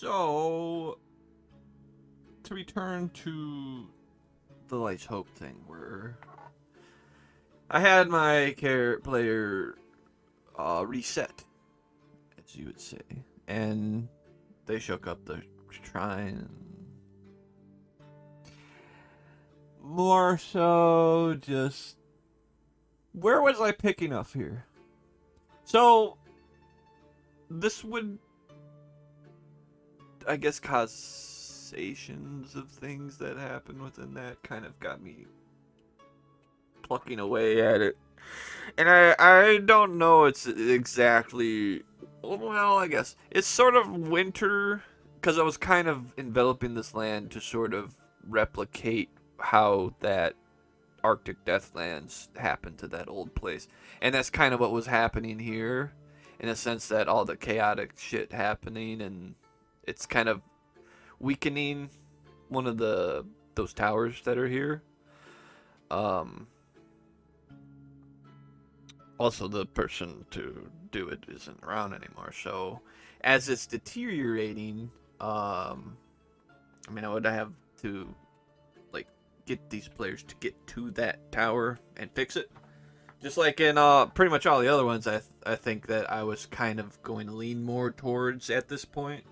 So, to return to the Lights Hope thing, where I had my player reset, as you would say, and they shook up the shrine. More so, just where was I picking up here? So, this would, I guess, causations of things that happen within that kind of got me plucking away at it. And I don't know it's exactly, well, I guess it's sort of winter, because I was kind of enveloping this land to sort of replicate how that Arctic Deathlands happened to that old place. And that's kind of what was happening here, in a sense that all the chaotic shit happening, and it's kind of weakening one of those towers that are here. Also, the person to do it isn't around anymore. So, as it's deteriorating, I would have to like get these players to get to that tower and fix it. Just like in pretty much all the other ones, I think that I was kind of going to lean more towards at this point.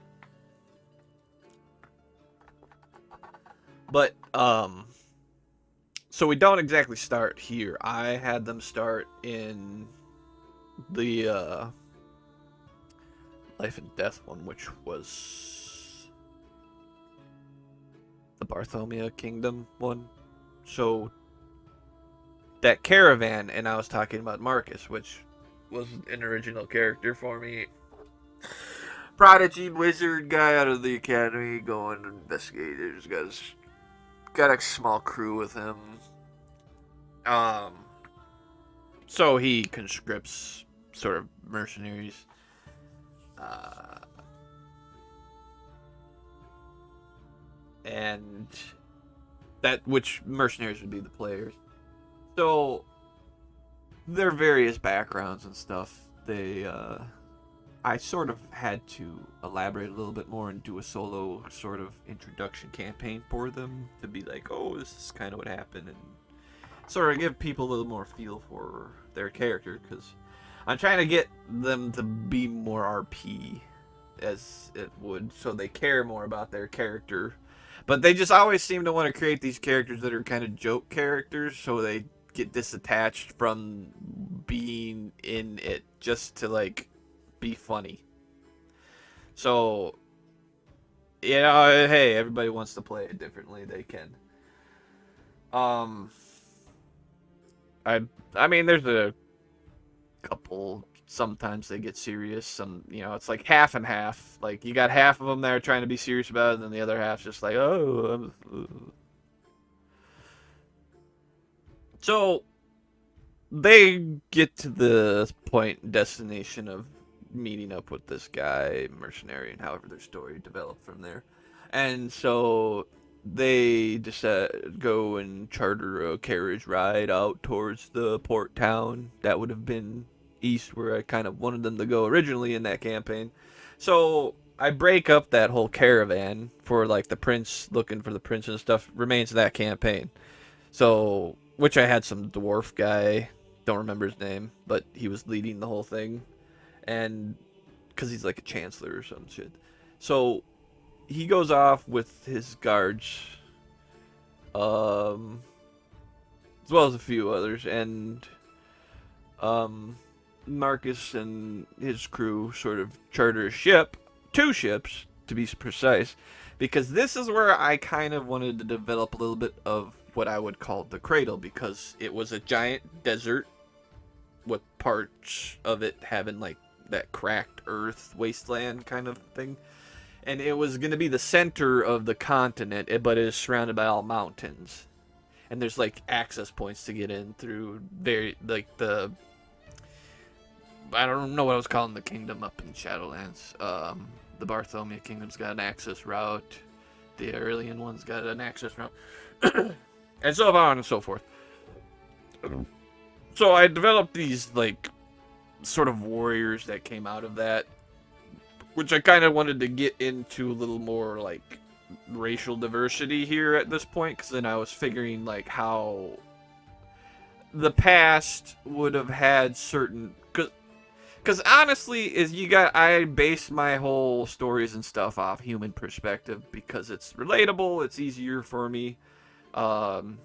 But so we don't exactly start here. I had them start in the Life and Death one, which was the Barthomia Kingdom one. So that caravan, and I was talking about Marcus, which was an original character for me. Prodigy wizard guy out of the academy going to investigate. He's got a small crew with him. So he conscripts sort of mercenaries. And that, which mercenaries would be the players. So their various backgrounds and stuff, I sort of had to elaborate a little bit more and do a solo sort of introduction campaign for them to be like, oh, this is kind of what happened, and sort of give people a little more feel for their character, because I'm trying to get them to be more RP as it would, so they care more about their character. But they just always seem to want to create these characters that are kind of joke characters, so they get disattached from being in it just to like be funny. So, hey, everybody wants to play it differently. They can. I mean, there's a couple. Sometimes they get serious. Some, it's like half and half. Like you got half of them that are trying to be serious about it, and then the other half's just like, oh. So they get to the point and destination of meeting up with this guy, mercenary, and however their story developed from there. And so they just go and charter a carriage ride out towards the port town. That would have been east, where I kind of wanted them to go originally in that campaign. So I break up that whole caravan for like the prince, looking for the prince and stuff, remains in that campaign. So, which I had some dwarf guy, don't remember his name, but he was leading the whole thing. And because he's like a chancellor or some shit. So he goes off with his guards, as well as a few others, and Marcus and his crew sort of charter a ship, 2 ships to be precise, because this is where I kind of wanted to develop a little bit of what I would call the cradle, because it was a giant desert with parts of it having like that cracked earth wasteland kind of thing, and it was going to be the center of the continent, but it is surrounded by all mountains, and there's like access points to get in through I don't know what I was calling the kingdom up in Shadowlands. The Barthomia Kingdom's got an access route. The Aurelian one's got an access route. And so on and so forth. So I developed these, like, sort of warriors that came out of that, which I kind of wanted to get into a little more like racial diversity here at this point, because then I was figuring like how the past would have had certain, because honestly, is I base my whole stories and stuff off human perspective because it's relatable, it's easier for me, and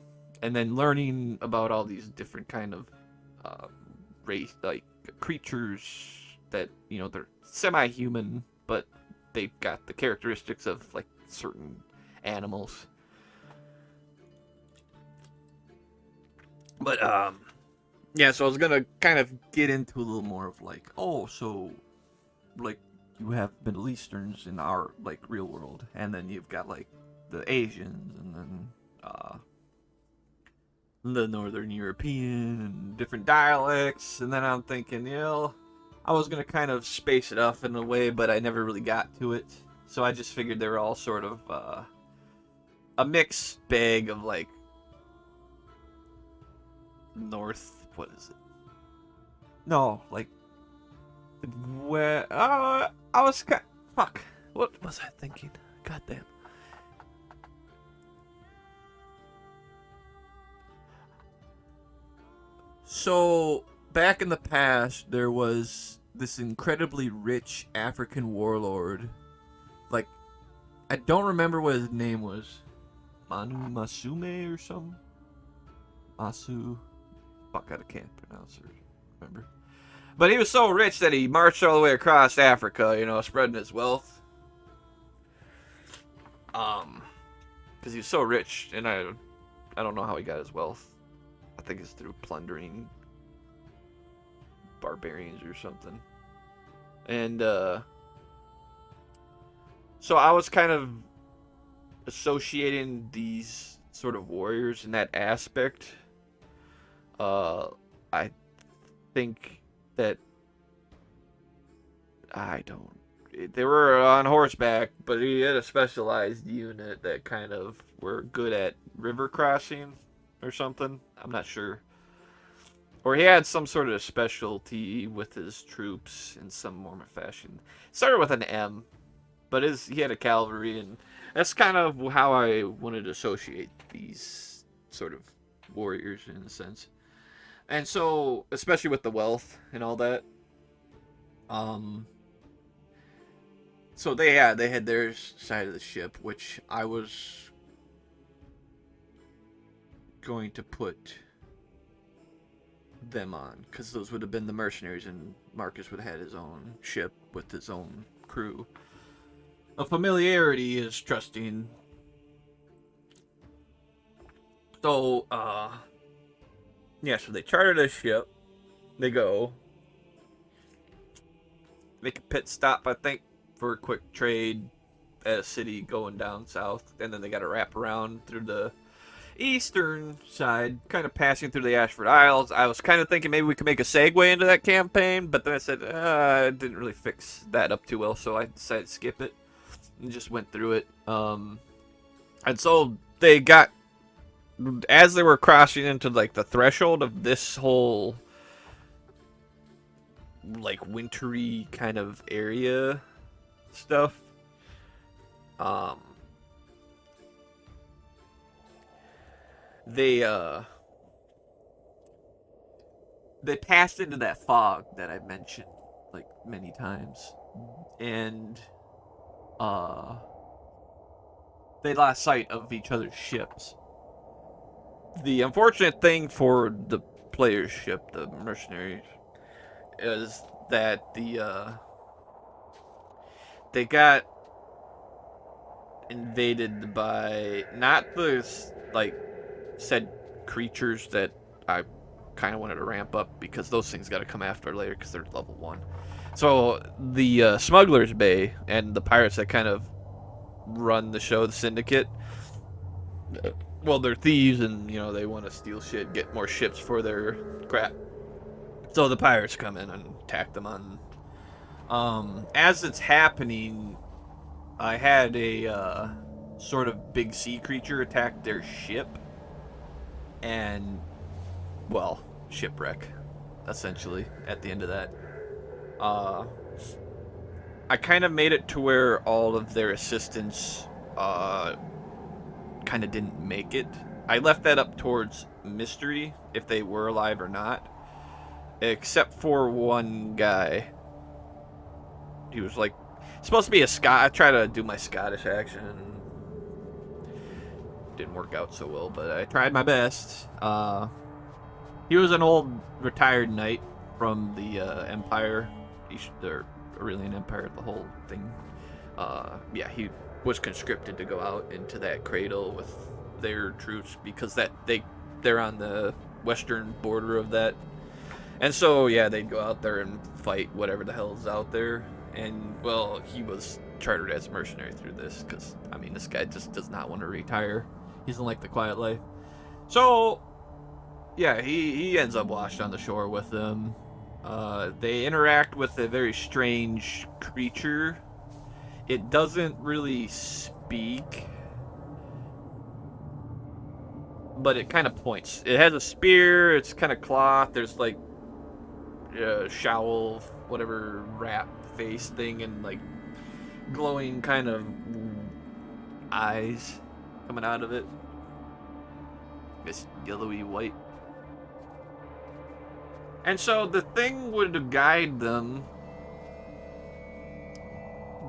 then learning about all these different kind of race like creatures that they're semi-human, but they've got the characteristics of like certain animals. But yeah, so I was gonna kind of get into a little more of like, oh, so like you have Middle Easterns in our like real world, and then you've got like the Asians, and then the Northern European and different dialects, and then I'm thinking, I was gonna kind of space it off in a way, but I never really got to it. So I just figured they were all sort of a mixed bag of like what is it? No, like where I was fuck. What was I thinking? Goddamn. So back in the past, there was this incredibly rich African warlord. Like, I don't remember what his name was. Masume or something? Masu. Fuck, I can't pronounce it. Remember? But he was so rich that he marched all the way across Africa, spreading his wealth. Because he was so rich, and I don't know how he got his wealth. I think it's through plundering barbarians or something. And so I was kind of associating these sort of warriors in that aspect. I think that they were on horseback, but he had a specialized unit that kind of were good at river crossing or something. I'm not sure. Or he had some sort of specialty with his troops in some form or fashion. It started with an M, but he had a cavalry, and that's kind of how I wanted to associate these sort of warriors in a sense. And so, especially with the wealth and all that, so they had their side of the ship, which I was going to put them on, because those would have been the mercenaries, and Marcus would have had his own ship with his own crew. A familiarity is trusting. So, yeah, so they chartered a ship. They go. Make a pit stop, I think, for a quick trade at a city going down south. And then they got to wrap around through the eastern side, kind of passing through the Ashford Isles. I was kind of thinking maybe we could make a segue into that campaign, but then I said, I didn't really fix that up too well, so I decided to skip it and just went through it. And so they got, as they were crossing into like the threshold of this whole like wintry kind of area stuff, they passed into that fog that I mentioned like many times, and they lost sight of each other's ships. The unfortunate thing for the player's ship, the mercenaries, is that they got invaded by not the like said creatures that I kind of wanted to ramp up, because those things got to come after later because they're level 1. So the Smuggler's Bay and the pirates that kind of run the show, the Syndicate, well, they're thieves, and they want to steal shit, get more ships for their crap. So the pirates come in and attack them on. As it's happening, I had a sort of big sea creature attack their ship, and, well, shipwreck, essentially, at the end of that. I kind of made it to where all of their assistants kind of didn't make it. I left that up towards mystery if they were alive or not, except for one guy. He was like supposed to be a Scot. I tried to do my Scottish accent. Didn't work out so well, but I tried my best. He was an old retired knight from the Empire, the Aurelian Empire, the whole thing. Yeah, he was conscripted to go out into that cradle with their troops because they're on the western border of that. And so, yeah, they'd go out there and fight whatever the hell's out there. And, well, he was chartered as a mercenary through this because, I mean, this guy just does not want to retire. He doesn't like the quiet life. So, yeah, he ends up washed on the shore with them. They interact with a very strange creature. It doesn't really speak, but it kind of points. It has a spear. It's kind of cloth. There's like a shovel, whatever, rat face thing, and like glowing kind of eyes coming out of it. It's yellowy white. And so the thing would guide them,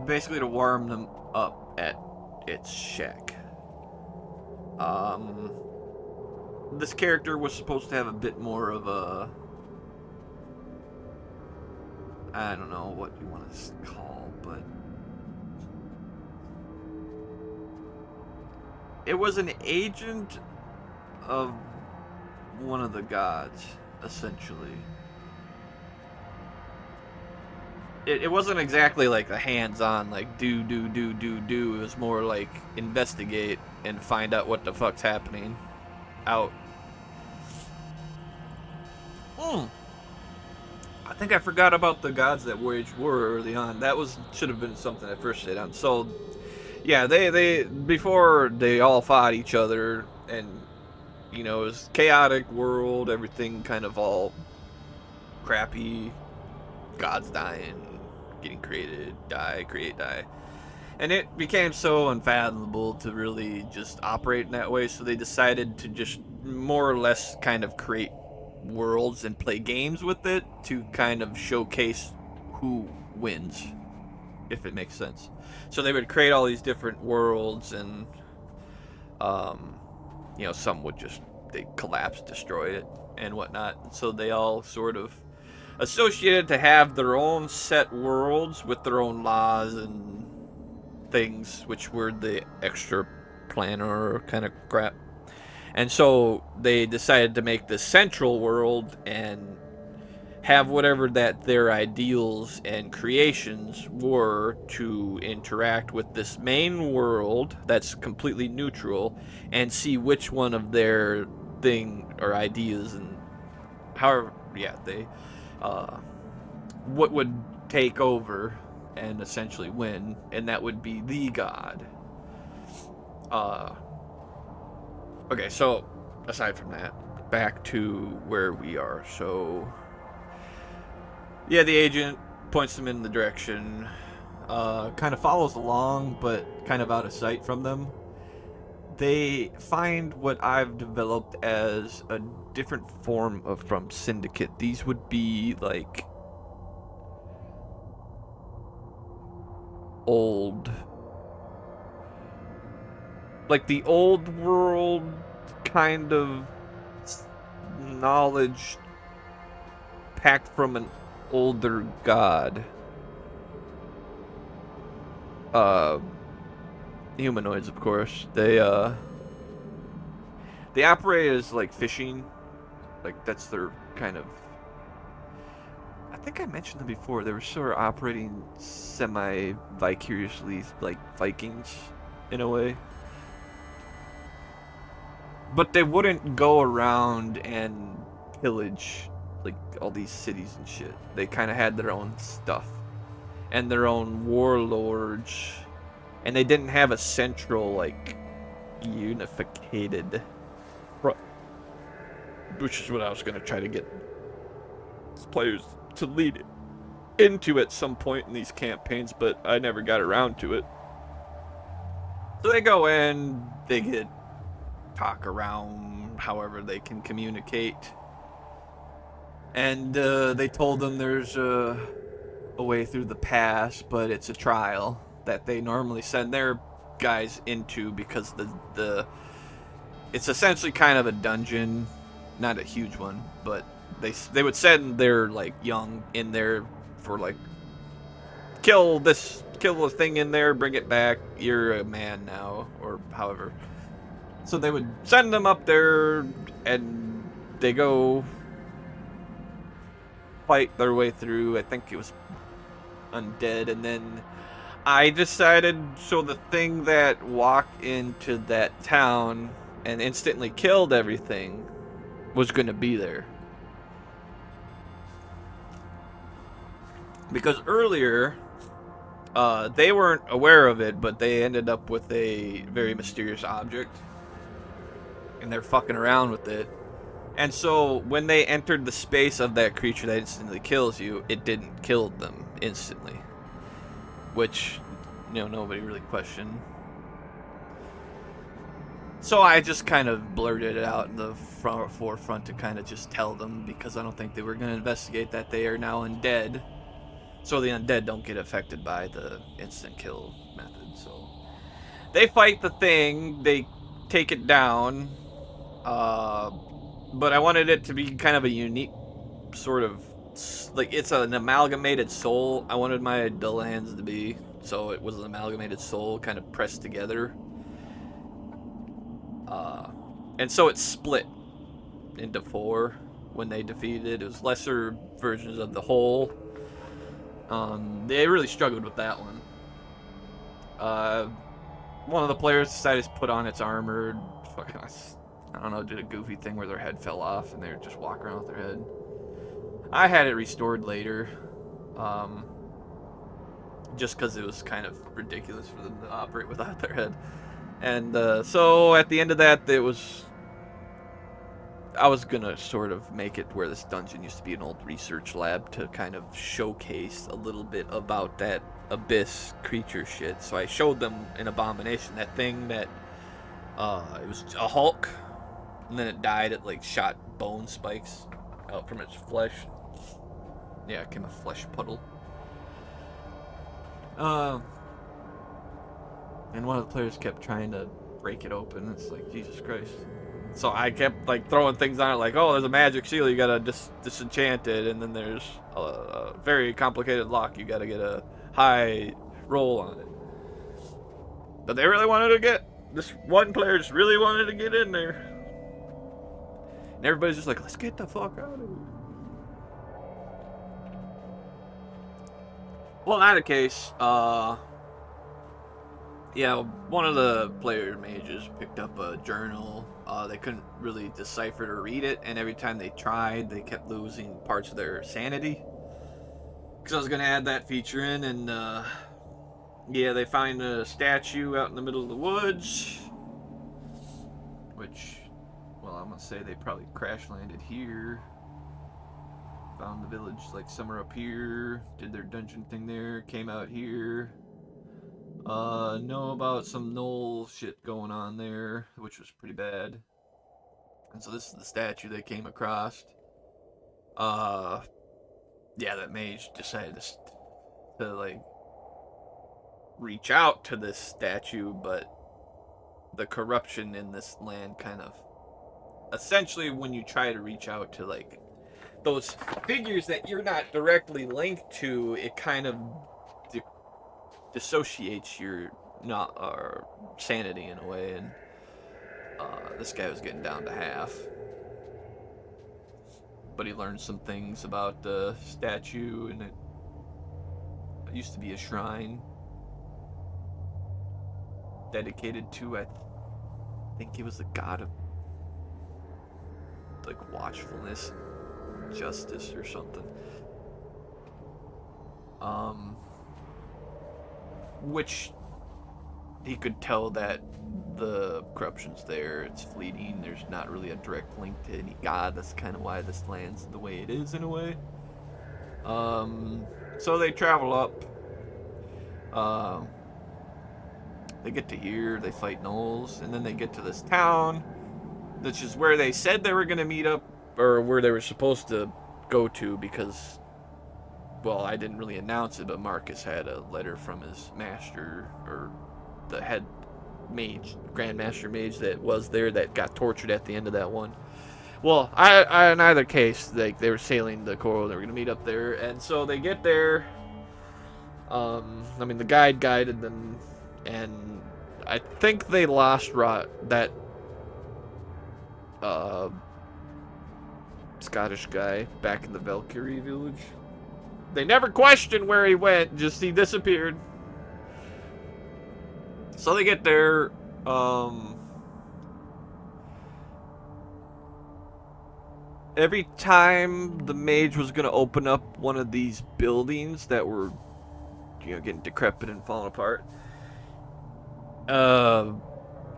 basically to warm them up at its shack. This character was supposed to have a bit more of a, I don't know what you want to call, but it was an agent of one of the gods, essentially. It wasn't exactly like a hands-on, like do. It was more like investigate and find out what the fuck's happening out. I think I forgot about the gods that waged war early on. That should have been something I first said on. So, yeah, they before they all fought each other, and you know, it was chaotic world, everything kind of all crappy, gods dying, getting created, create, die. And it became so unfathomable to really just operate in that way, so they decided to just more or less kind of create worlds and play games with it to kind of showcase who wins, if it makes sense. So they would create all these different worlds, and you know, some would just they collapse, destroy it, and whatnot. So they all sort of associated to have their own set worlds with their own laws and things, which were the extra planner kind of crap. And so they decided to make the central world and have whatever that their ideals and creations were to interact with this main world that's completely neutral, and see which one of their thing or ideas and however, yeah, they what would take over and essentially win, and that would be the god. Okay, so aside from that, back to where we are. So yeah, the agent points them in the direction, kind of follows along, but kind of out of sight from them. They find what I've developed as a different form of from Syndicate. These would be like old, like the old world kind of knowledge packed from an older god. Humanoids, of course. They operate as like fishing, like that's their kind of. I think I mentioned them before. They were sort of operating semi-vicariously, like Vikings, in a way. But they wouldn't go around and pillage like all these cities and shit. They kind of had their own stuff and their own warlords, and they didn't have a central like unificated front, which is what I was gonna try to get players to lead it. into at some point in these campaigns, but I never got around to it. So they go in, they get talk around however they can communicate. And they told them there's a way through the pass, but it's a trial that they normally send their guys into because the it's essentially kind of a dungeon, not a huge one, but they would send their like young in there for like kill the thing in there, bring it back, you're a man now, or however. So they would send them up there, and they go fight their way through. I think it was undead, and then I decided, so the thing that walked into that town and instantly killed everything was going to be there. Because earlier, they weren't aware of it, but they ended up with a very mysterious object, and they're fucking around with it. And so when they entered the space of that creature that instantly kills you, it didn't kill them instantly. Which, nobody really questioned. So I just kind of blurted it out in the forefront to kind of just tell them, because I don't think they were going to investigate that they are now undead. So the undead don't get affected by the instant kill method. So they fight the thing, they take it down. But I wanted it to be kind of a unique sort of, like, it's an amalgamated soul. I wanted my dull hands to be, so it was an amalgamated soul kind of pressed together. And so it split into 4 when they defeated it. It was lesser versions of the whole. They really struggled with that one. One of the players decided to put on its armor. Fucking, I don't know, did a goofy thing where their head fell off and they were just walking around with their head. I had it restored later. Just because it was kind of ridiculous for them to operate without their head. And so at the end of that, I was gonna sort of make it where this dungeon used to be an old research lab to kind of showcase a little bit about that abyss creature shit. So I showed them an abomination, that thing that it was a Hulk, and then it died. It like shot bone spikes out from its flesh. Yeah, it became a flesh puddle. And one of the players kept trying to break it open. It's like, Jesus Christ. So I kept like throwing things on it, like, oh, there's a magic seal, you gotta disenchant it, and then there's a very complicated lock, you gotta get a high roll on it. But they really wanted to get, this one player just really wanted to get in there. And everybody's just like, let's get the fuck out of here. Well, in either case, yeah, one of the player mages picked up a journal. They couldn't really decipher it or read it, and every time they tried, they kept losing parts of their sanity. Because I was going to add that feature in, and yeah, they find a statue out in the middle of the woods. Which, well, I'm going to say they probably crash landed here. Found the village like somewhere up here. Did their dungeon thing there. Came out here. Know about some knoll shit going on there, which was pretty bad. And so this is the statue they came across. Yeah, that mage decided to like reach out to this statue, but the corruption in this land kind of, essentially when you try to reach out to like those figures that you're not directly linked to, it kind of dissociates your sanity in a way, and this guy was getting down to half. But he learned some things about the statue, and it used to be a shrine dedicated to, I think he was the god of like watchfulness, justice, or something. Which he could tell that the corruption's there, it's fleeting, there's not really a direct link to any god. That's kind of why this land's the way it is in a way. So they travel up. Um, they get to here. They fight gnolls, and then they get to this town, which is where they said they were going to meet up, or where they were supposed to go to, because, well, I didn't really announce it, but Marcus had a letter from his master, or the head mage, Grandmaster Mage that was there, that got tortured at the end of that one. Well, in either case, they were sailing the coral. They were gonna meet up there, and so they get there. I mean, the guide guided them, and I think they lost that Scottish guy back in the Valkyrie village. They never questioned where he went; just he disappeared. So they get there. Every time the mage was going to open up one of these buildings that were, getting decrepit and falling apart, a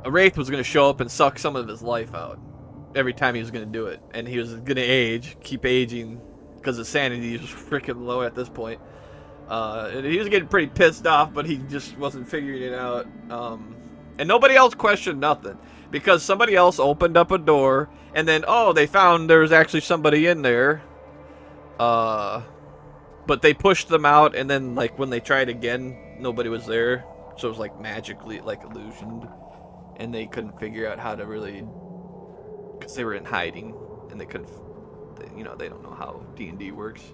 wraith was going to show up and suck some of his life out. Every time he was going to do it. And he was going to keep aging, because his sanity was freaking low at this point. And he was getting pretty pissed off, but he just wasn't figuring it out. And nobody else questioned nothing, because somebody else opened up a door, and then, they found there was actually somebody in there. But they pushed them out, and then, like, when they tried again, nobody was there. So it was, like, magically, like, illusioned. And they couldn't figure out how to really... Because they were in hiding, and they couldn't... they don't know how D&D works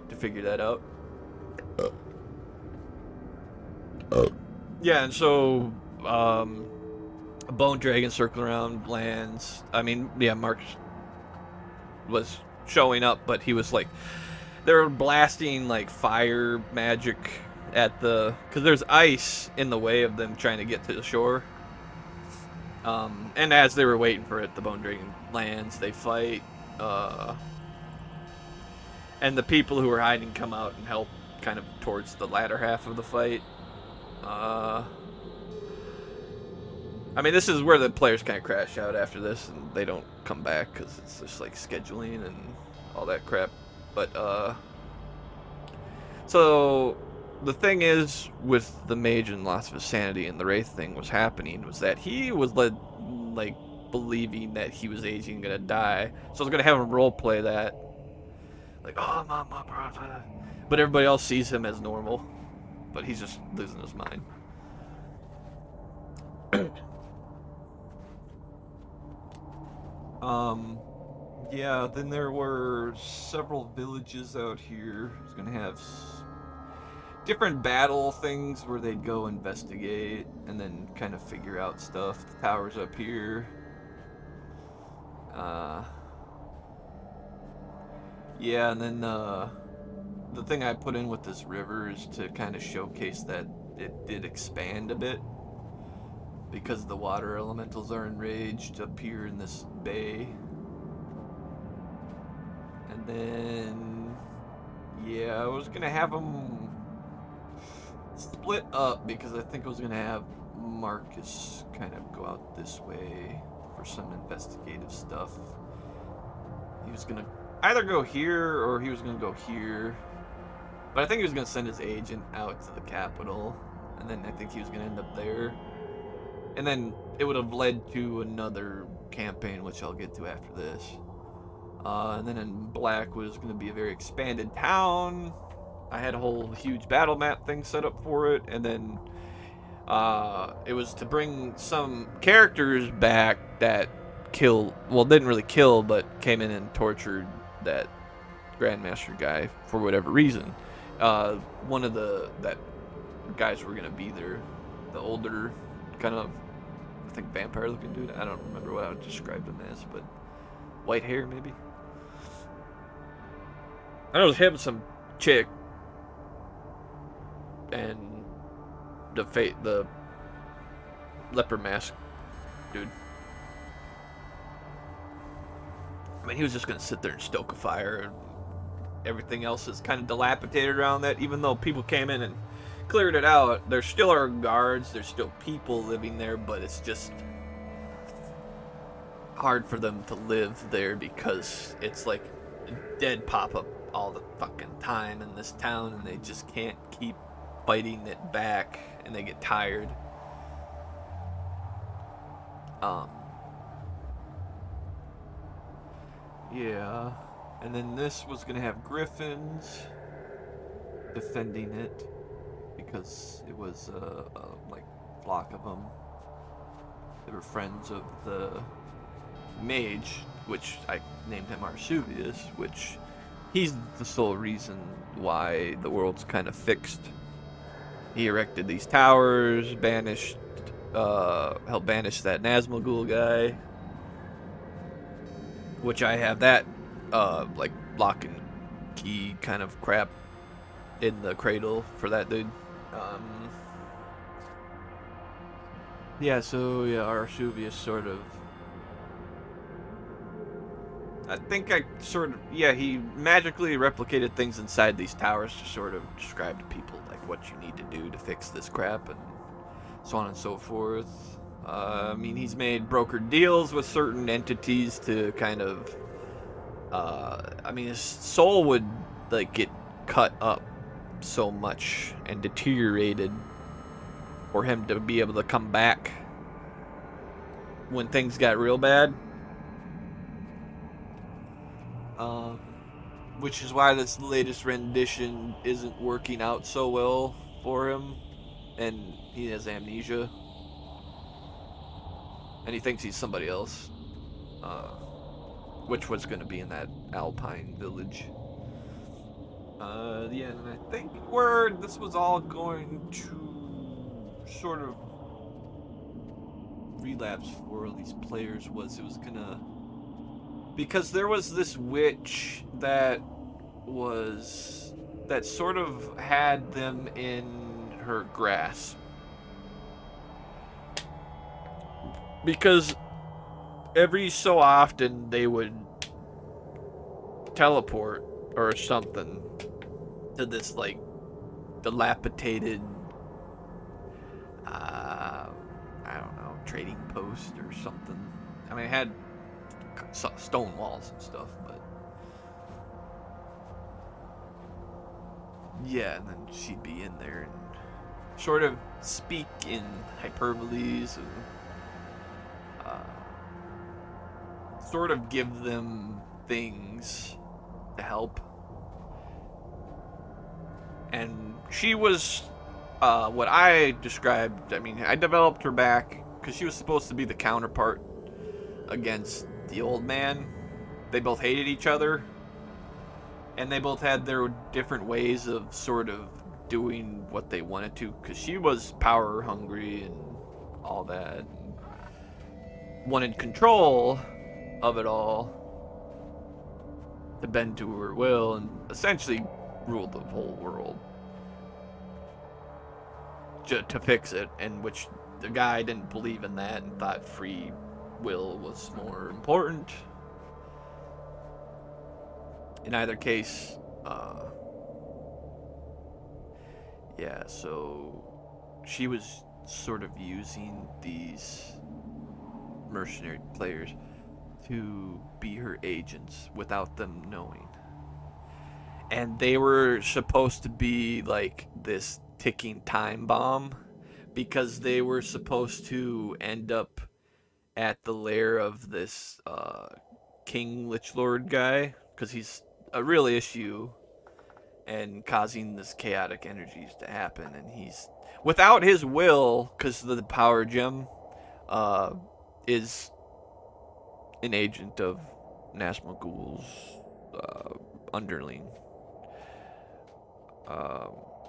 to figure that out. Yeah, and so... a bone dragon circling around lands. I mean, yeah, Mark was showing up, but he was like, they were blasting like fire magic at because there's ice in the way of them trying to get to the shore. And as they were waiting for it, the bone dragon lands. They fight, and the people who were hiding come out and help, kind of towards the latter half of the fight. I mean, this is where the players kind of crash out after this, and they don't come back, because it's just, like, scheduling and all that crap. But, so, the thing is, with the mage and loss of his sanity and the wraith thing was happening, was that he was, like, believing that he was aging and gonna die. So I was gonna have him roleplay that. Like, oh, my brother. But everybody else sees him as normal. But he's just losing his mind. Yeah, then there were several villages out here. I was gonna have different battle things where they'd go investigate and then kind of figure out stuff. The tower's up here. Yeah, and then the thing I put in with this river is to kind of showcase that it did expand a bit, because the water elementals are enraged up here in this bay. And then, yeah, I was gonna have them split up, because I think I was gonna have Marcus kind of go out this way for some investigative stuff. He was gonna either go here, or he was gonna go here. But I think he was gonna send his agent out to the capital, and then I think he was gonna end up there. And then it would have led to another campaign, which I'll get to after this. And then in black was going to be a very expanded town. I had a whole huge battle map thing set up for it. And then it was to bring some characters back that didn't really kill, but came in and tortured that Grandmaster guy for whatever reason. One of that guys were going to be there, the older kind of, I think, vampire looking dude. I don't remember what I would describe him as, but white hair maybe. I know it was him, some chick, and the leper mask dude. I mean, he was just gonna sit there and stoke a fire, and everything else is kind of dilapidated around that. Even though people came in and cleared it out, there still are guards, there's still people living there, but it's just hard for them to live there, because it's like a dead pop-up all the fucking time in this town, and they just can't keep fighting it back, and they get tired. Um, yeah, and then this was gonna have griffins defending it because it was a like flock of them. They were friends of the mage, which I named him Arsuvius, which he's the sole reason why the world's kind of fixed. He erected these towers, helped banish that Nazmul guy, which I have that, like, lock and key kind of crap in the cradle for that dude. Yeah, so, yeah, Arsuvius sort of... I think I sort of... Yeah, he magically replicated things inside these towers to sort of describe to people, like, what you need to do to fix this crap, and so on and so forth. I mean, he's made brokered deals with certain entities to kind of... I mean, his soul would, like, get cut up so much and deteriorated for him to be able to come back when things got real bad. Which is why this latest rendition isn't working out so well for him, and he has amnesia, and he thinks he's somebody else, which was going to be in that Alpine village. Yeah, and I think where this was all going to sort of relapse for all these players was it was gonna, because there was this witch that sort of had them in her grasp, because every so often they would teleport or something to this, like, dilapidated, I don't know, trading post or something. I mean, it had stone walls and stuff, but yeah, and then she'd be in there and sort of speak in hyperboles and sort of give them things to help. And she was what I described. I mean, I developed her back because she was supposed to be the counterpart against the old man. They both hated each other, and they both had their different ways of sort of doing what they wanted to, because she was power hungry and all that, and wanted control of it all to bend to her will and essentially rule the whole world to fix it, and which the guy didn't believe in that and thought free will was more important. In either case, yeah, so she was sort of using these mercenary players to be her agents without them knowing. And they were supposed to be like this ticking time bomb, because they were supposed to end up at the lair of this King Lichlord guy, because he's a real issue and causing this chaotic energies to happen, and he's, without his will, because the power gem is an agent of Nazmul's underling,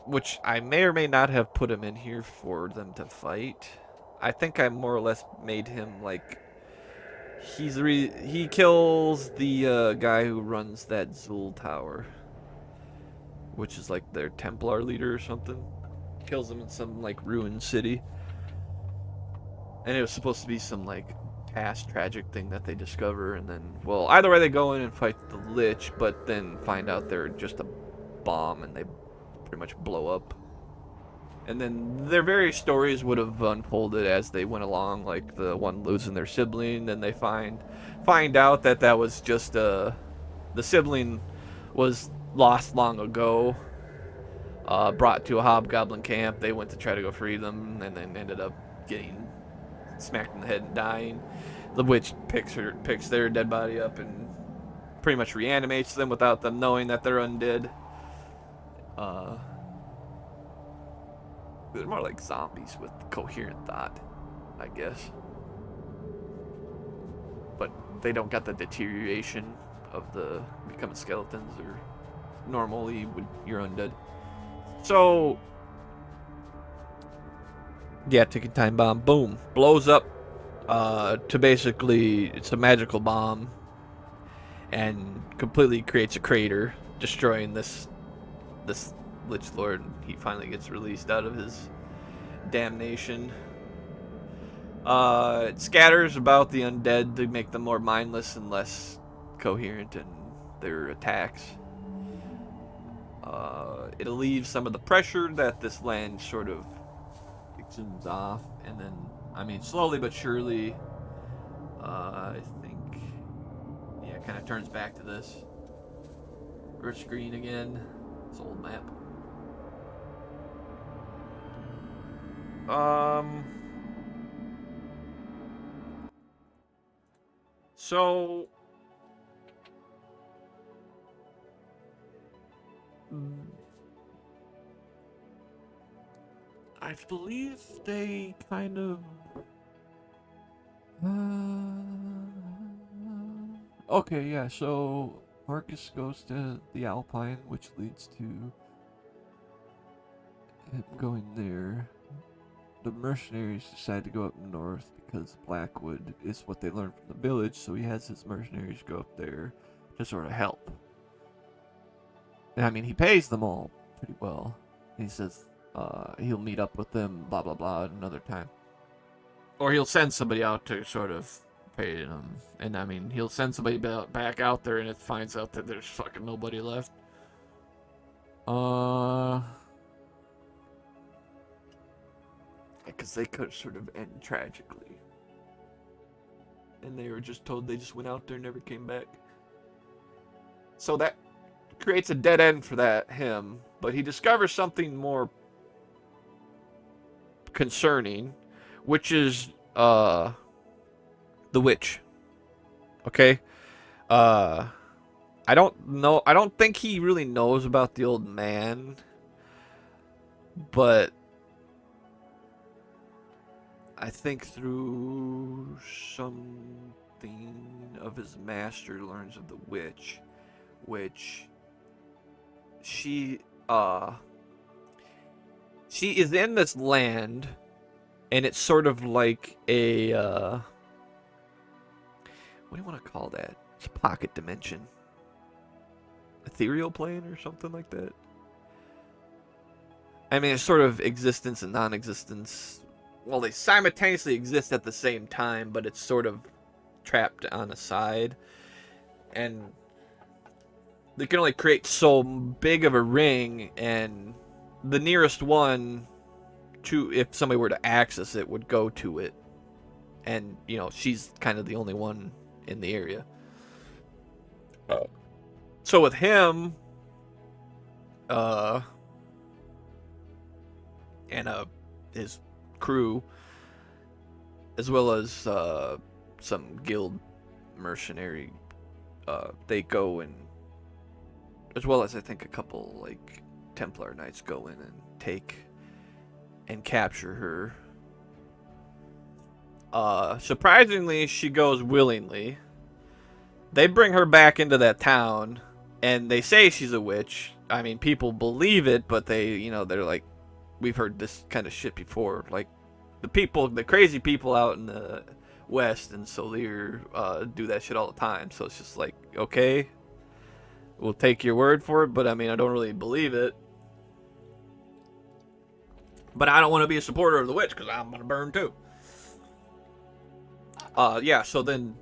which I may or may not have put him in here for them to fight. I think I more or less made him like, he kills the guy who runs that Zul tower, which is like their Templar leader or something. Kills him in some like ruined city, and it was supposed to be some like past tragic thing that they discover, and then, well, either way they go in and fight the Lich, but then find out they're just a bomb and they pretty much blow up. And then their various stories would have unfolded as they went along, like the one losing their sibling, then they find out that was just the sibling was lost long ago, brought to a hobgoblin camp. They went to try to go free them, and then ended up getting smacked in the head and dying. The witch picks their dead body up and pretty much reanimates them without them knowing that they're undead. They're more like zombies with coherent thought, I guess. But they don't got the deterioration of the becoming skeletons or normally when you're undead. So, yeah, ticking time bomb, boom, blows up to basically, it's a magical bomb and completely creates a crater, destroying this Lich Lord. He finally gets released out of his damnation. It scatters about the undead to make them more mindless and less coherent in their attacks. It alleviates some of the pressure that this land sort of exudes off, and then, I mean, slowly but surely, I think, yeah, it kind of turns back to this Earth screen again. It's an old map. So I believe they kind of okay, yeah, so Marcus goes to the Alpine, which leads to him going there. The mercenaries decide to go up north because Blackwood is what they learned from the village, so he has his mercenaries go up there to sort of help. And I mean, he pays them all pretty well. He says he'll meet up with them, blah blah blah, at another time. Or he'll send somebody out to sort of pay them. And I mean, he'll send somebody back out there and it finds out that there's fucking nobody left. Because they could sort of end tragically. And they were just told they just went out there and never came back. So that creates a dead end for him. But he discovers something more concerning, which is the witch. Okay? I don't think he really knows about the old man. But I think through something of his master learns of the witch, which she is in this land, and it's sort of like a what do you want to call that? It's a pocket dimension, ethereal plane or something like that. I mean, it's sort of existence and non-existence. Well, they simultaneously exist at the same time, but it's sort of trapped on a side. And they can only create so big of a ring, and the nearest one to, if somebody were to access it, would go to it. And, you know, she's kind of the only one in the area. So with him, and his crew, as well as some guild mercenary, they go and, as well as I think a couple like Templar knights, go in and take and capture her. Surprisingly, she goes willingly. They bring her back into that town, and they say she's a witch. I mean, people believe it, but they, you know, they're like, we've heard this kind of shit before. Like, the crazy people out in the West and Solir do that shit all the time. So it's just like, okay, we'll take your word for it, but I mean, I don't really believe it. But I don't want to be a supporter of the witch, because I'm gonna burn too. Yeah, so then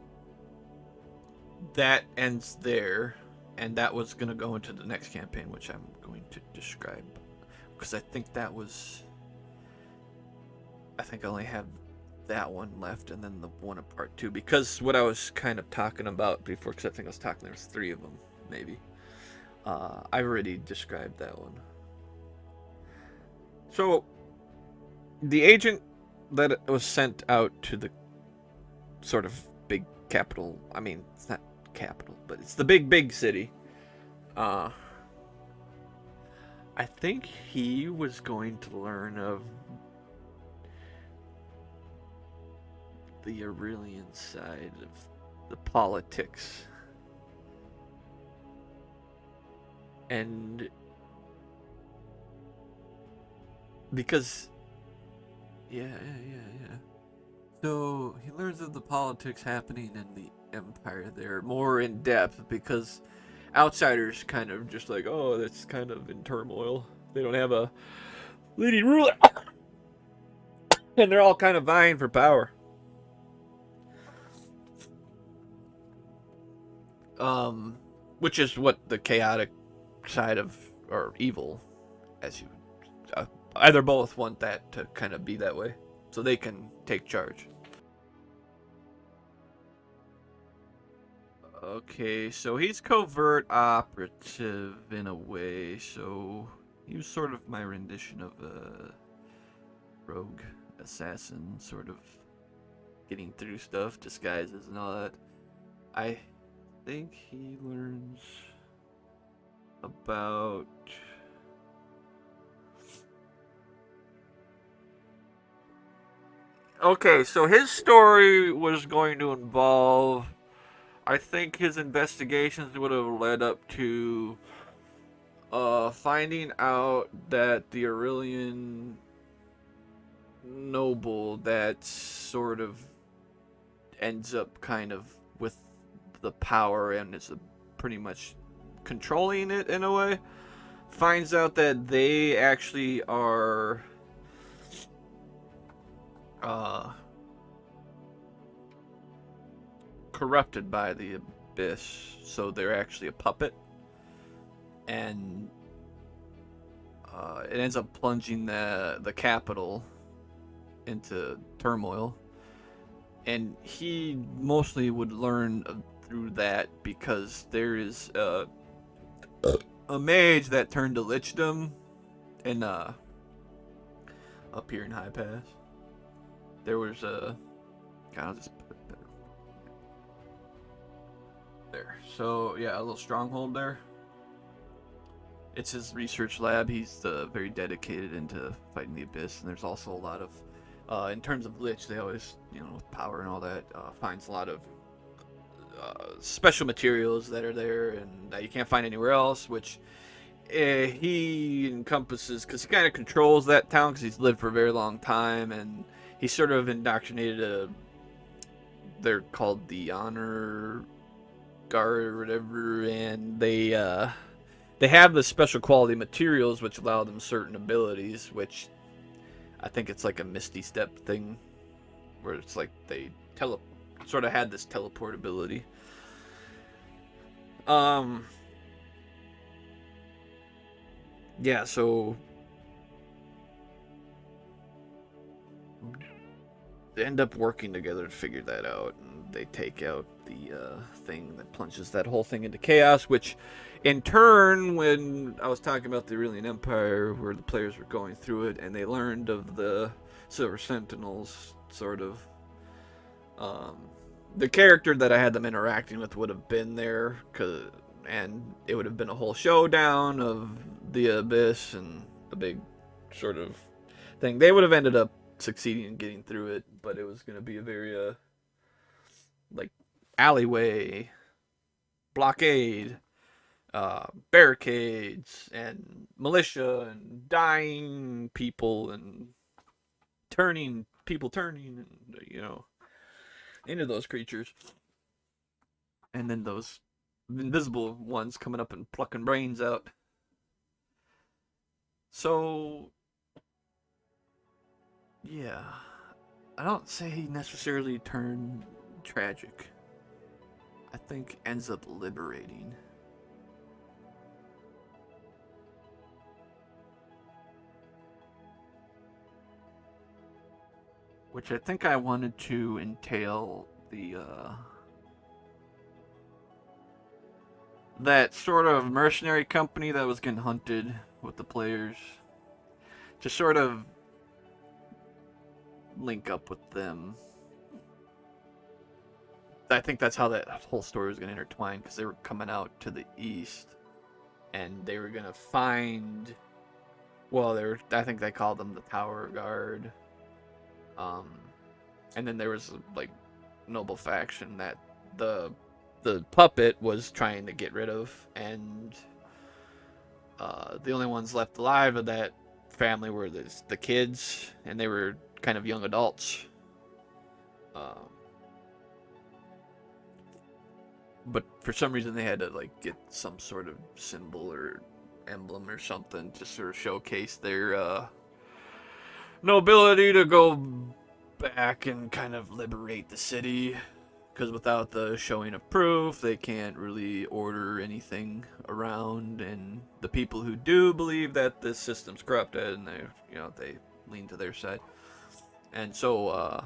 that ends there, and that was gonna go into the next campaign, which I'm going to describe, because I think I only have that one left, and then the one of part 2, because what I was kind of talking about before, because I think I was talking, there was 3 of them, maybe. I already described that one. So the agent that was sent out to the sort of big capital. I mean, it's not capital, but it's the big city. Uh, I think he was going to learn of the Aurelian side of the politics. And because yeah. So he learns of the politics happening in the empire there more in depth because outsiders kind of just like, oh, that's kind of in turmoil. They don't have a leading ruler, and they're all kind of vying for power. Um, which is what the chaotic side of or evil, as you either both want that to kind of be that way, so they can take charge. Okay, so he's covert operative in a way, so he was sort of my rendition of a rogue assassin, sort of getting through stuff, disguises, and all that. I think he learns about. Okay, so his story was going to involve. I think his investigations would have led up to finding out that the Aurelian noble that sort of ends up kind of with the power and is pretty much controlling it in a way, finds out that they actually are uh, corrupted by the abyss, so they're actually a puppet, and it ends up plunging the capital into turmoil. And he mostly would learn through that because there is a mage that turned to lichdom in up here in High Pass. There was a God, I'll just put it better there. So yeah, a little stronghold there. It's his research lab. He's very dedicated into fighting the abyss, and there's also a lot of in terms of lich, they always, with power and all that, finds a lot of special materials that are there and that you can't find anywhere else, which he encompasses because he kind of controls that town because he's lived for a very long time, and he's sort of indoctrinated they're called the honor guard or whatever, and they have the special quality materials which allow them certain abilities, which I think it's like a Misty Step thing, where it's like they sort of had this teleport ability. Yeah, so they end up working together to figure that out, and they take out the thing that plunges that whole thing into chaos, which in turn, when I was talking about the Aurelian Empire, where the players were going through it, and they learned of the Silver Sentinels, sort of, the character that I had them interacting with would have been there, and it would have been a whole showdown of the Abyss and a big sort of thing. They would have ended up succeeding in getting through it, but it was going to be a very like alleyway, blockade, barricades, and militia, and dying people, and turning and into those creatures, and then those invisible ones coming up and plucking brains out. So yeah, I don't say he necessarily turned tragic. I think ends up liberating. Which I think I wanted to entail that sort of mercenary company that was getting hunted with the players to sort of link up with them. I think that's how that whole story was going to intertwine, because they were coming out to the east and they were going to find, well, I think they called them the Tower Guard. And then there was like noble faction that the puppet was trying to get rid of, and the only ones left alive of that family were the kids, and they were kind of young adults. But for some reason they had to like get some sort of symbol or emblem or something to sort of showcase their nobility to go back and kind of liberate the city. Because without the showing of proof, they can't really order anything around, and the people who do believe that this system's corrupted, and they lean to their side. And so,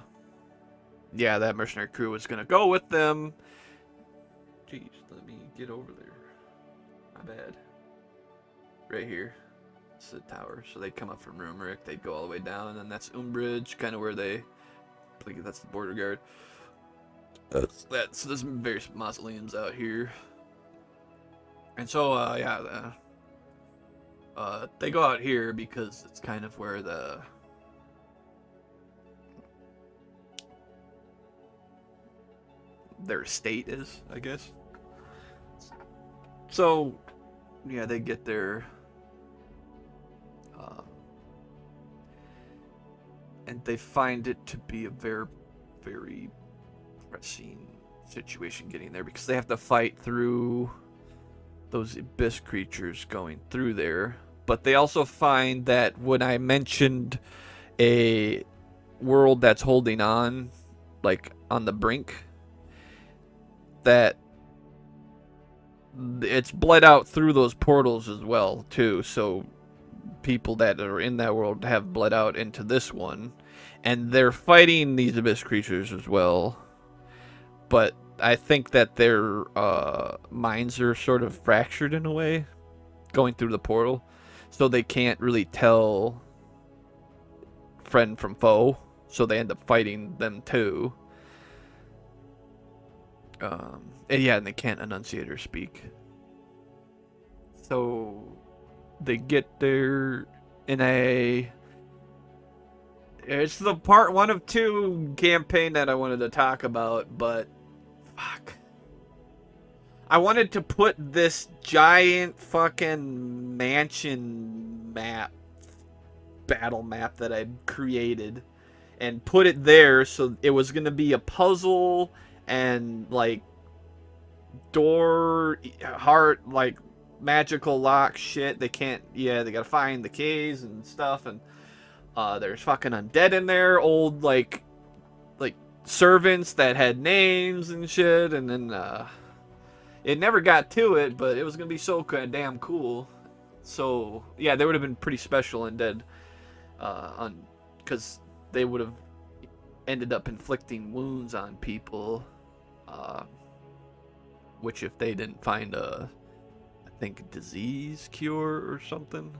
yeah, that mercenary crew was gonna go with them. Jeez, let me get over there. My bad. Right here. It's the tower. So they'd come up from Rumeric, they'd go all the way down, and that's Umbridge, kind of where that's the border guard. So there's various mausoleums out here. And so, yeah, they go out here because it's kind of where their estate is, I guess. So, yeah, they get there. And they find it to be a very, very pressing situation getting there, because they have to fight through those abyss creatures going through there. But they also find that when I mentioned a world that's holding on, like on the brink, that it's bled out through those portals as well too. So people that are in that world have bled out into this one, and they're fighting these abyss creatures as well. But I think that their minds are sort of fractured in a way, going through the portal, so they can't really tell friend from foe, so they end up fighting them too. And yeah, and they can't enunciate or speak. So they get there in it's the part 1 of 2 campaign that I wanted to talk about, but fuck. I wanted to put this giant fucking mansion battle map that I created, and put it there, so it was gonna be a puzzle and like door heart, like magical lock shit. They gotta find the keys and stuff, and there's fucking undead in there, old like servants that had names and shit, and then it never got to it, but it was gonna be so damn cool. So yeah, they would have been pretty special undead, because they would have ended up inflicting wounds on people, which if they didn't find I think disease cure or something,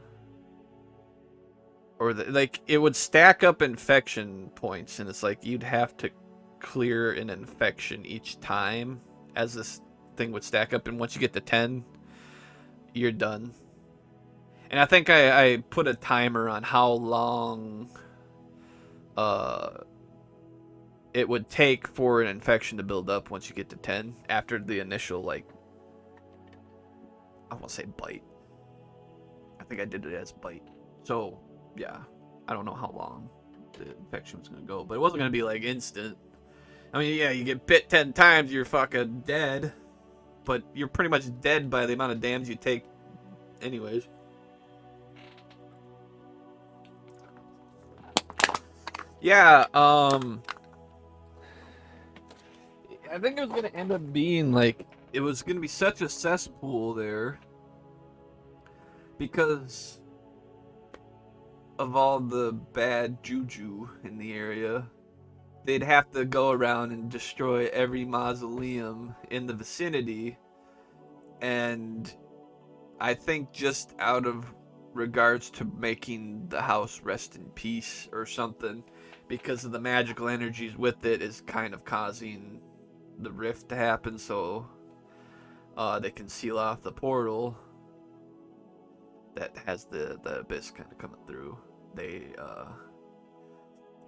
or it would stack up infection points, and it's like you'd have to clear an infection each time as this thing would stack up, and once you get to 10, you're done. And I think I put a timer on how long it would take for an infection to build up once you get to 10 after the initial, like, I won't say bite. I think I did it as bite. So yeah, I don't know how long the infection was gonna go, but it wasn't gonna be like instant. I mean, yeah, you get bit 10 times, you're fucking dead. But you're pretty much dead by the amount of damage you take anyways. Yeah, I think it was going to end up being like, it was going to be such a cesspool there, because of all the bad juju in the area. They'd have to go around and destroy every mausoleum in the vicinity And I think just out of regards to making the house rest in peace or something, because of the magical energies with it, is kind of causing the rift to happen, so they can seal off the portal that has the abyss kind of coming through. They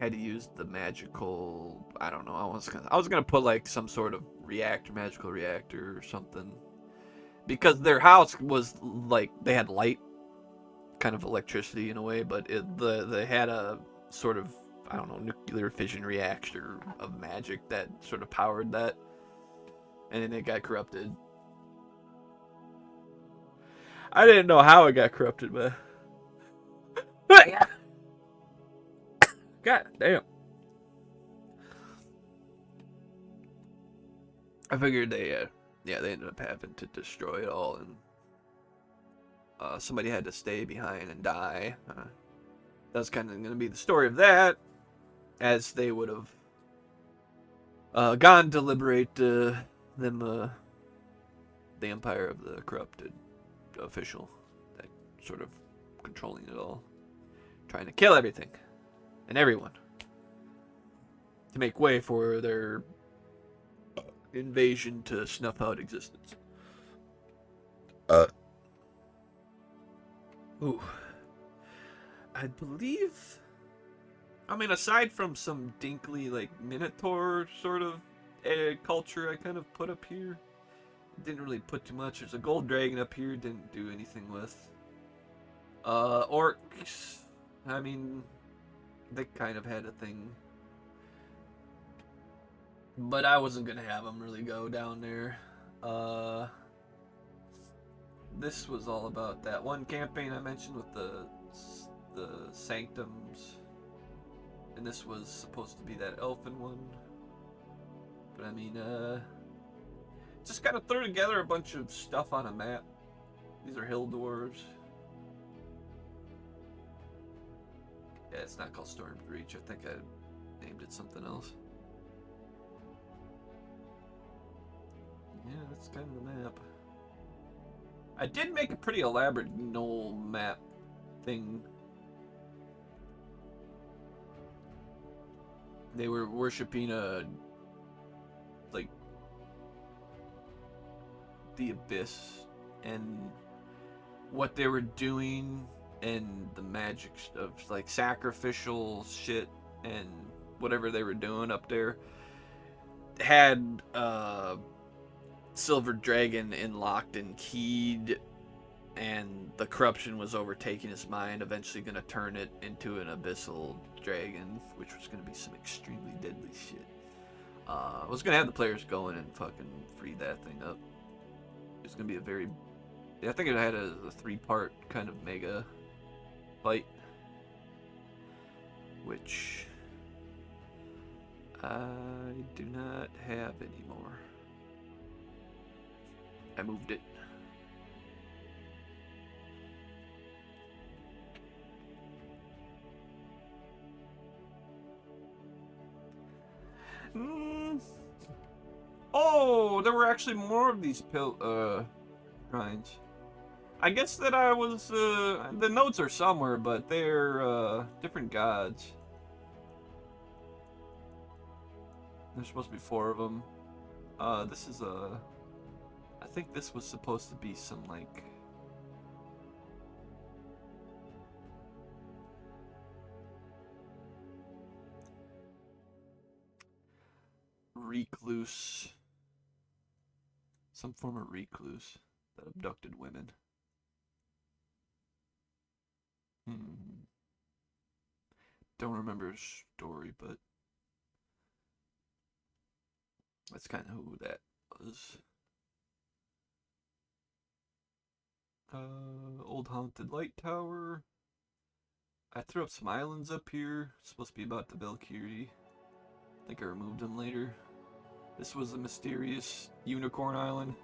had to use the magical. I don't know. I was gonna put like some sort of reactor, magical reactor or something, because their house was like they had light, kind of electricity in a way, but they had a sort of, I don't know, nuclear fission reactor of magic that sort of powered that, and then it got corrupted. I didn't know how it got corrupted, but God damn. I figured they ended up having to destroy it all, and somebody had to stay behind and die. That's kind of going to be the story of that, as they would have gone to liberate them, the empire of the corrupted official, that sort of controlling it all, trying to kill everything and everyone to make way for their invasion to snuff out existence. Ooh. I believe, I mean, aside from some dinkly, like, Minotaur sort of culture I kind of put up here, didn't really put too much. There's a gold dragon up here, didn't do anything with. Orcs, I mean, they kind of had a thing. But I wasn't going to have them really go down there. This was all about that one campaign I mentioned with the sanctums, and this was supposed to be that elfin one. But I mean, just kind of threw together a bunch of stuff on a map. These are hill dwarves. Yeah, it's not called Storm Breach. I think I named it something else. Yeah, that's kind of the map. I did make a pretty elaborate knoll map thing. They were worshipping like the abyss, and what they were doing, and the magic of like sacrificial shit and whatever they were doing up there had Silver Dragon locked and keyed, and the corruption was overtaking his mind, eventually going to turn it into an abyssal dragon, which was going to be some extremely deadly shit. I was going to have the players go in and fucking free that thing up. It's going to be a very... I think it had a 3-part kind of mega fight, which I do not have anymore. I moved it. Oh, there were actually more of these shrines. I guess that I was, the notes are somewhere, but they're, different gods. There's supposed to be 4 of them. This is I think this was supposed to be some, like... recluse. Some form of recluse that abducted women. Don't remember his story, but that's kind of who that was. Old Haunted Light Tower. I threw up some islands up here. It's supposed to be about the Valkyrie. I think I removed them later. This was a mysterious unicorn island.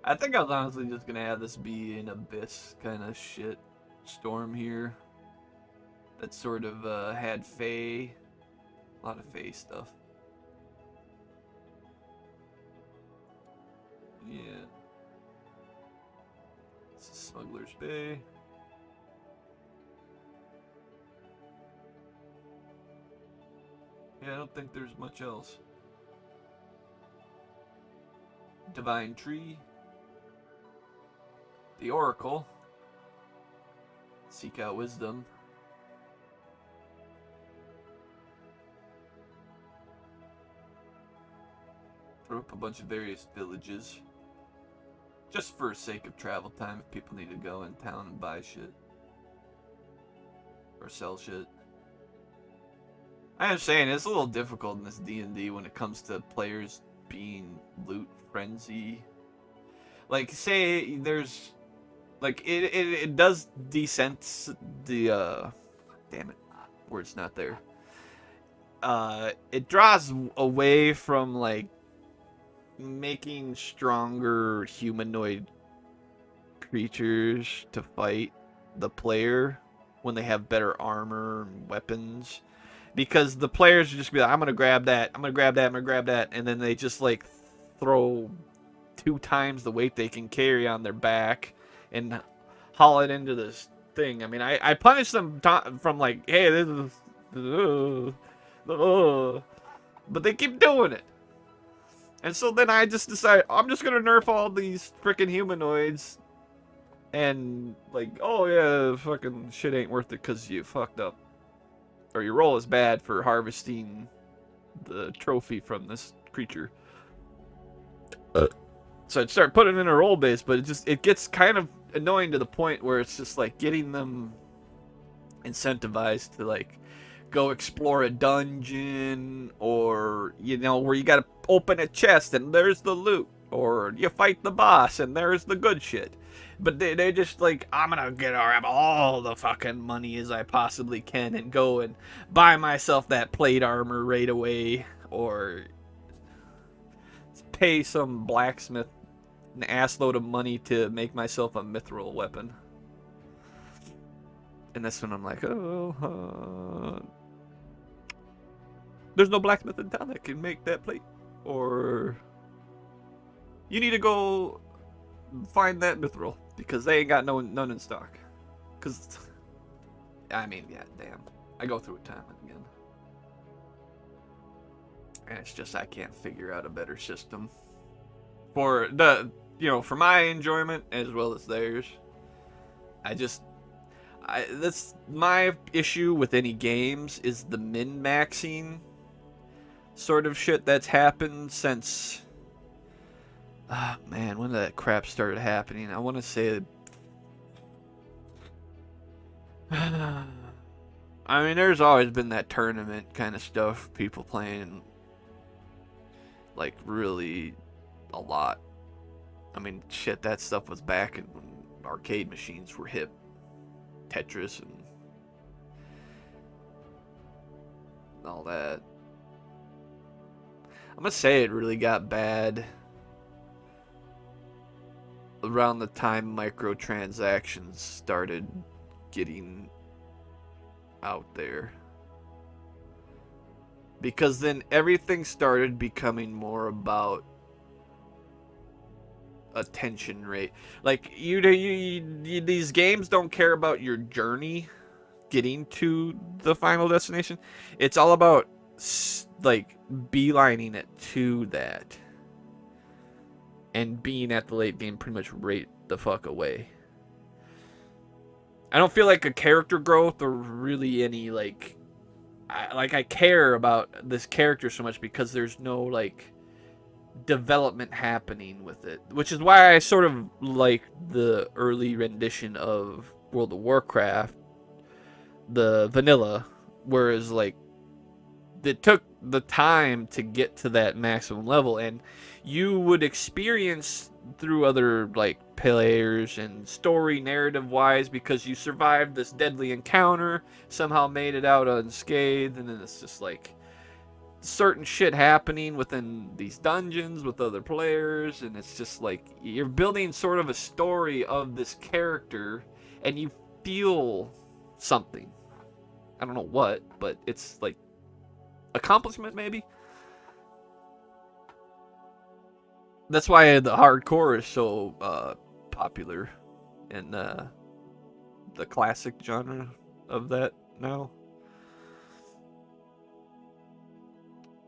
I think I was honestly just gonna have this be an abyss kind of shit storm here. That sort of had Fae. A lot of Fae stuff. Yeah. This is Smuggler's Bay. Yeah, I don't think there's much else. Divine Tree. The Oracle. Seek out wisdom. Throw up a bunch of various villages. Just for sake of travel time if people need to go in town and buy shit. Or sell shit. I am saying it's a little difficult in this D&D when it comes to players being loot frenzy. Like, say there's... Like, it does decent the, damn it. Word's not there. It draws away from, like, making stronger humanoid creatures to fight the player when they have better armor and weapons. Because the players just be like, I'm gonna grab that, I'm gonna grab that, I'm gonna grab that, and then they just, like, throw 2 times the weight they can carry on their back and haul it into this thing. I mean, I punish them from like, hey, this is, but they keep doing it. And so then I just decide, I'm just gonna nerf all these freaking humanoids. And like, oh yeah, fucking shit ain't worth it because you fucked up. Or your roll is bad for harvesting the trophy from this creature. So I'd start putting in a roll base, but it gets kind of annoying to the point where it's just like getting them incentivized to like go explore a dungeon, or you know, where you gotta open a chest and there's the loot, or you fight the boss and there's the good shit. But they just like, I'm gonna grab all the fucking money as I possibly can and go and buy myself that plate armor right away, or pay some blacksmith an assload of money to make myself a mithril weapon. And that's when I'm like, oh, there's no blacksmith in town that can make that plate. Or you need to go find that mithril because they ain't got none in stock. Because, I mean, yeah, damn. I go through it time and again. And it's just I can't figure out a better system for the, you know, for my enjoyment as well as theirs. That's my issue with any games, is the min-maxing sort of shit that's happened since, man, when that crap started happening. I want to say, I mean, there's always been that tournament kind of stuff, people playing like really a lot. I mean, shit, that stuff was back when arcade machines were hip. Tetris and all that. I'm gonna say it really got bad around the time microtransactions started getting out there. Because then everything started becoming more about attention rate. Like you these games don't care about your journey getting to the final destination. It's all about like beelining it to that and being at the late game pretty much right the fuck away. I don't feel like a character growth or really any like I care about this character so much because there's no like development happening with it, which is why I sort of like the early rendition of World of Warcraft, the vanilla, whereas like it took the time to get to that maximum level, and you would experience through other like players and story narrative wise because you survived this deadly encounter, somehow made it out unscathed, and then it's just like certain shit happening within these dungeons with other players, and it's just like you're building sort of a story of this character and you feel something. I don't know what, but it's like accomplishment maybe. That's why the hardcore is so popular in the classic genre of that now.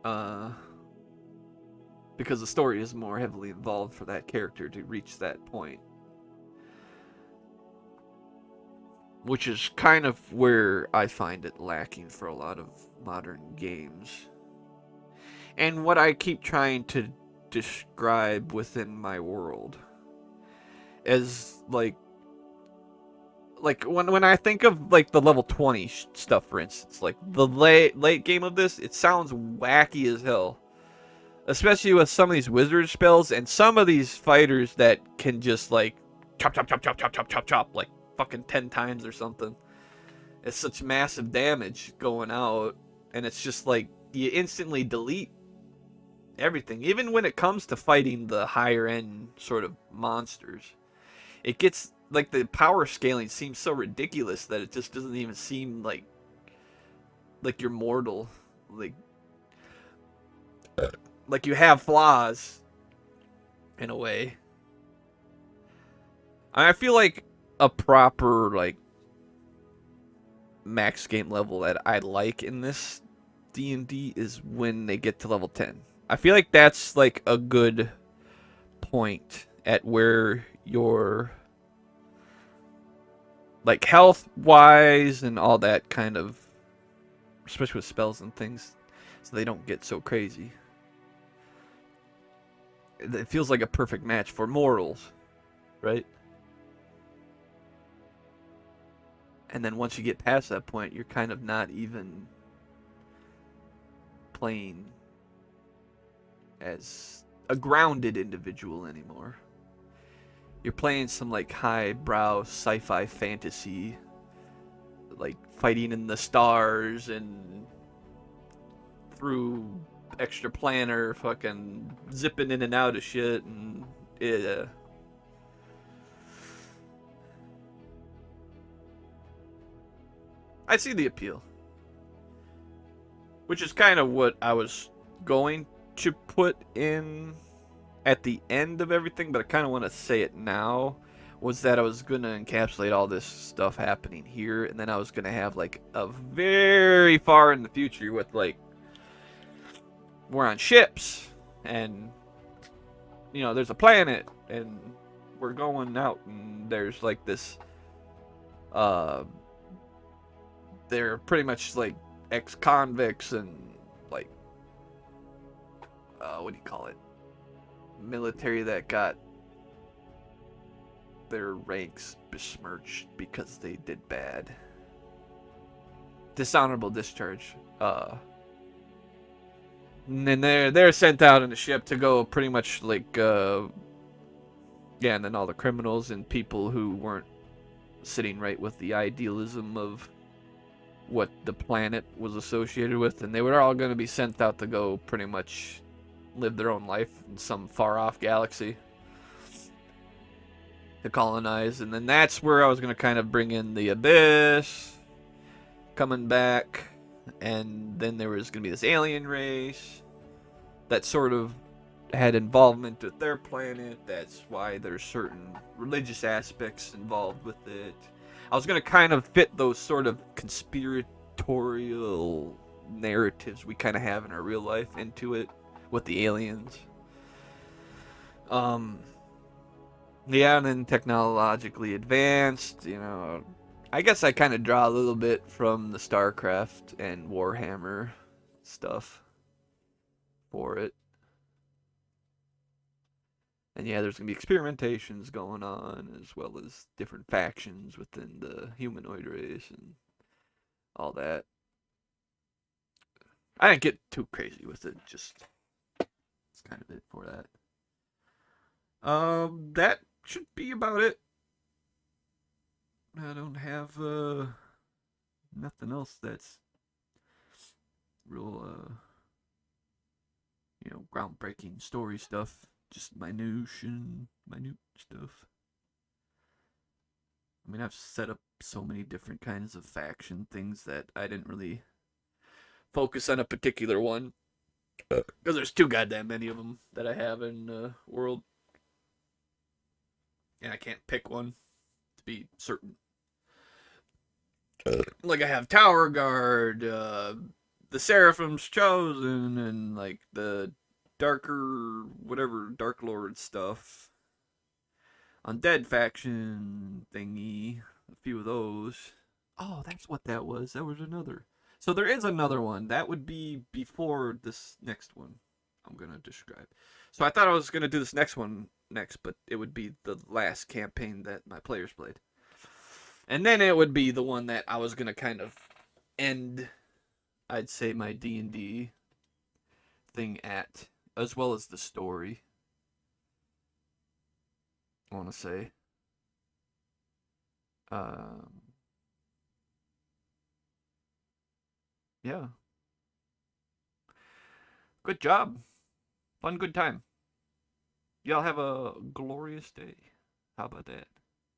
Uh, because the story is more heavily involved for that character to reach that point. Which is kind of where I find it lacking for a lot of modern games. And what I keep trying to describe within my world as like when I think of like the level 20 stuff, for instance, like the late game of this, it sounds wacky as hell, especially with some of these wizard spells and some of these fighters that can just like chop chop chop chop chop chop chop chop like fucking 10 times or something. It's such massive damage going out, and it's just like you instantly delete everything. Even when it comes to fighting the higher end sort of monsters, it gets like the power scaling seems so ridiculous that it just doesn't even seem like you're mortal. Like like you have flaws in a way. I feel like a proper like max game level that I like in this D&D is when they get to level 10. I feel like that's like a good point at where your like health wise and all that kind of, especially with spells and things, so they don't get so crazy. It feels like a perfect match for mortals, right? And then once you get past that point, you're kind of not even playing as a grounded individual anymore. You're playing some like highbrow sci-fi fantasy, like fighting in the stars and through extra planar, fucking zipping in and out of shit, and yeah. I see the appeal, which is kind of what I was going to put in at the end of everything, but I kind of want to say it now. Was that I was going to encapsulate all this stuff happening here, and then I was going to have like a very far in the future with like we're on ships, and you know there's a planet, and we're going out, and there's like this uh they're pretty much like ex-convicts and like what do you call it, military that got their ranks besmirched because they did bad, dishonorable discharge, and then they're sent out in a ship to go pretty much like yeah, and then all the criminals and people who weren't sitting right with the idealism of what the planet was associated with, and they were all going to be sent out to go pretty much live their own life in some far off galaxy to colonize. And then that's where I was going to kind of bring in the Abyss coming back, and then there was going to be this alien race that sort of had involvement with their planet. That's why there's certain religious aspects involved with it. I was going to kind of fit those sort of conspiratorial narratives we kind of have in our real life into it with the aliens. Yeah, and then technologically advanced, you know. I guess I kind of draw a little bit from the StarCraft and Warhammer stuff for it. And yeah, there's going to be experimentations going on, as well as different factions within the humanoid race and all that. I didn't get too crazy with it, just that's kind of it for that. That should be about it. I don't have nothing else that's real you know, groundbreaking story stuff. Just minute stuff. I mean, I've set up so many different kinds of faction things that I didn't really focus on a particular one. Because there's too goddamn many of them that I have in world, and I can't pick one to be certain. Like I have Tower Guard, the Seraphim's Chosen, and like the darker whatever Dark Lord stuff. Undead faction thingy. A few of those. Oh, that's what that was. That was another. So there is another one. That would be before this next one I'm gonna describe. So I thought I was gonna do this next one next, but it would be the last campaign that my players played. And then it would be the one that I was gonna kind of end, I'd say, my D&D thing at, as well as the story. I want to say. Um, yeah. Good job. Fun, good time. Y'all have a glorious day. How about that?